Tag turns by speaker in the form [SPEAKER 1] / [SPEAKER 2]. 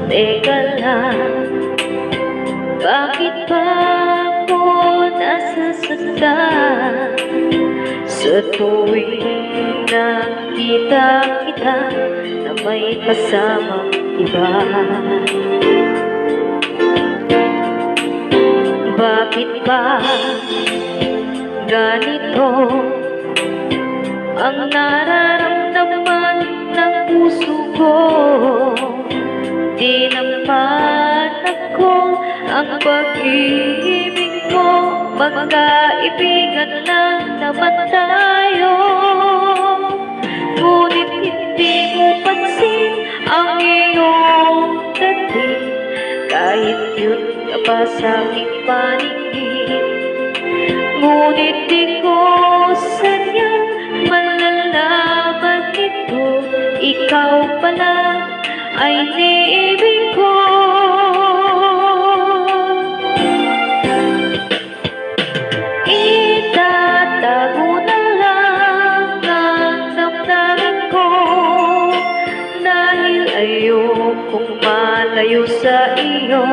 [SPEAKER 1] Teka lang, bakit ba ako nasasaktan sa tuwing nakita kita na may kasamang iba? Bakit ba ganito ang nararamdaman ng puso ko? Di naman ako ang pag-ibig mo, magkaibigan lang naman tayo. Ngunit hindi mo pansin ang iyong dating, kahit yun ka pa sa aking paningin. Ngunit di ko sadyang malalaman ito, ikaw pala ay iniibig ko. Itatago na lang ang damdamin ko, dahil ayokong malayo sa iyo.